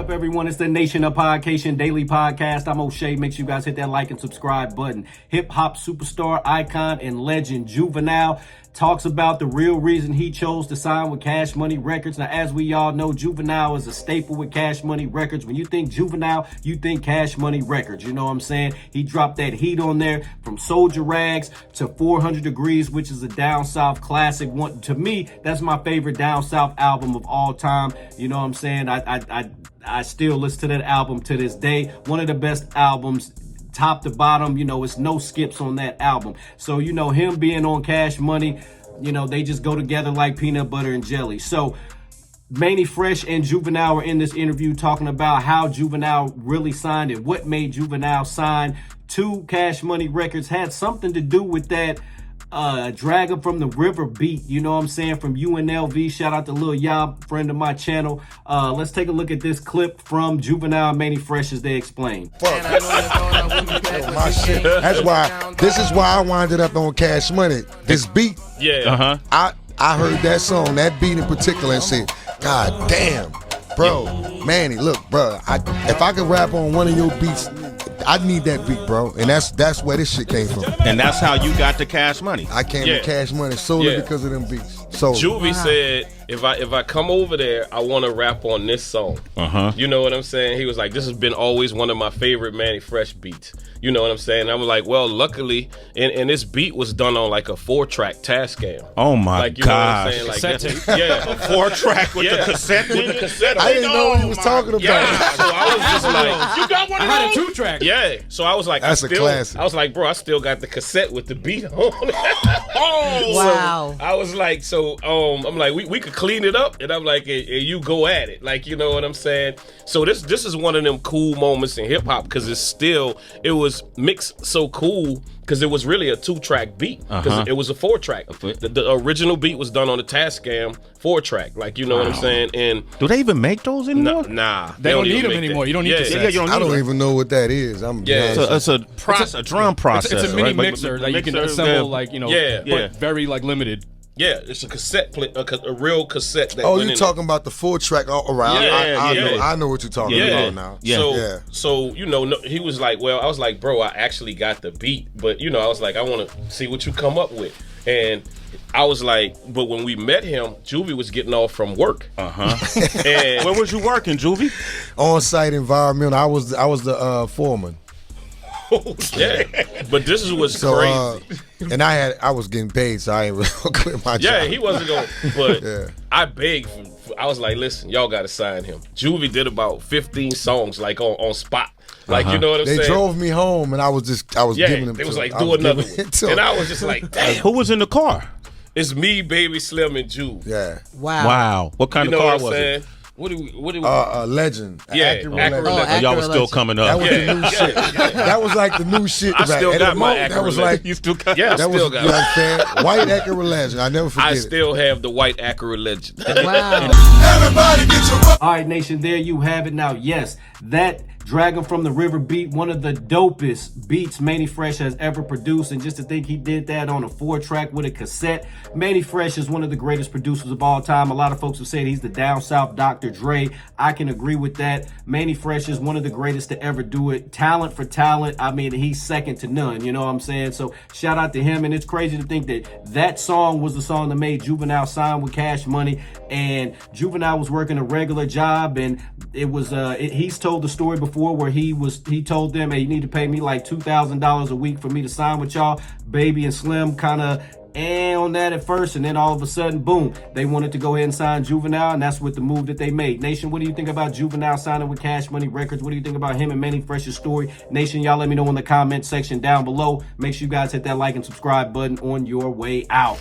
up, everyone? It's the Nation of Podcation Daily Podcast. I'm O'Shea. Make sure you guys hit that like and subscribe button. Hip-hop superstar, icon, and legend Juvenile talks about the real reason he chose to sign with Cash Money Records. Now, as we all know, Juvenile is a staple with Cash Money Records. When you think Juvenile, you think Cash Money Records. You know what I'm saying? He dropped that heat on there, from Soldier Rags to 400 Degrees, which is a Down South classic. One, to me, that's my favorite Down South album of all time. You know what I'm saying? I still listen to that album to this day. One of the best albums, top to bottom. You know, it's no skips on that album. So, you know, him being on Cash Money, you know, they just go together like peanut butter and jelly. So Mannie Fresh and Juvenile were in this interview talking about how Juvenile really signed and what made Juvenile sign to Cash Money Records. Had something to do with that Dragon from the River beat, you know what I'm saying, from UNLV. Shout out to Lil Yob, friend of my channel. Let's take a look at this clip from Juvenile and Mannie Fresh as they explain. Fuck. My shit. That's why, this is why I winded up on Cash Money. This beat, Yeah. I heard that song, that beat in particular, and said, God damn, bro, Mannie, look, bro, if I could rap on one of your beats, I need that beat, bro. And that's where this shit came from. And that's how you got the Cash Money. I came to Cash Money solely because of them beats. So Juvie said, if I come over there, I want to rap on this song. You know what I'm saying? He was like, this has been always one of my favorite Mannie Fresh beats. You know what I'm saying? And I was like, well, luckily, and this beat was done on like a 4-track Tascam. Oh my like, you gosh. know what I'm saying? Like, a 4-track with the cassette. With the cassette. I didn't know what he was talking about. Yeah. So I was just like, you got one of those? I had a 2-track. Yeah. So I was like, that's a classic. I was like, bro, I still got the cassette with the beat on. Oh, wow. So I was like, I'm like, we could clean it up, and I'm like, hey, you go at it, like, you know what I'm saying? So this is one of them cool moments in hip hop, because it was mixed so cool, because it was really a 2-track beat, because it was a 4-track. The original beat was done on the Tascam 4-track, like, you know what I'm saying? And do they even make those anymore? Nah, they don't need them anymore. You don't need to. I don't even know what that is. It's a drum processor. It's a mini right? mixer that you can assemble, like, you know, but very like limited. Yeah, it's a cassette play, a real cassette. That you're talking about the 4-track around? I know what you're talking about now. So you know, he was like, well, I was like, bro, I actually got the beat, but you know, I was like, I want to see what you come up with, and I was like, but when we met him, Juvie was getting off from work. And where was you working, Juvie? On-site environmental. I was the foreman. Yeah, but this is what's crazy. And I was getting paid, so I ain't really gonna quit my job. Yeah, he wasn't going, but I begged. I was like, listen, y'all got to sign him. Juvie did about 15 songs, like on spot. Like, you know what I'm saying? They drove me home, and I was giving them. It was like, do another one, and I was just like, damn. Who was in the car? It's me, Baby Slim, and Juve. Yeah. Wow. What kind of car was it? What do we? Legend. Yeah, Acura Legend. Y'all was still coming up. That was the new shit. That was like the new shit. I still got my Acura. That was like, you still got. Yeah, I still got. You know what I'm saying? White Acura Legend. I never forget it. I still have the white Acura Legend. Wow. Everybody get your. All right, Nation, there you have it. Now, yes, that Dragon from the River beat, one of the dopest beats Mannie Fresh has ever produced. And just to think he did that on a 4-track with a cassette. Mannie Fresh is one of the greatest producers of all time. A lot of folks have said he's the Down South Dr. Dre. I can agree with that. Mannie Fresh is one of the greatest to ever do it. Talent for talent, I mean, he's second to none. You know what I'm saying? So shout out to him. And it's crazy to think that song was the song that made Juvenile sign with Cash Money. And Juvenile was working a regular job, and it was he's told the story before where he told them, hey, you need to pay me like $2,000 a week for me to sign with y'all. Baby and Slim kind of on that at first, and then all of a sudden, boom, they wanted to go ahead and sign Juvenile, and that's what the move that they made. Nation, what do you think about Juvenile signing with Cash Money Records? What do you think about him and Mannie Fresh's story? Nation, y'all let me know in the comment section down below. Make sure you guys hit that like and subscribe button on your way out.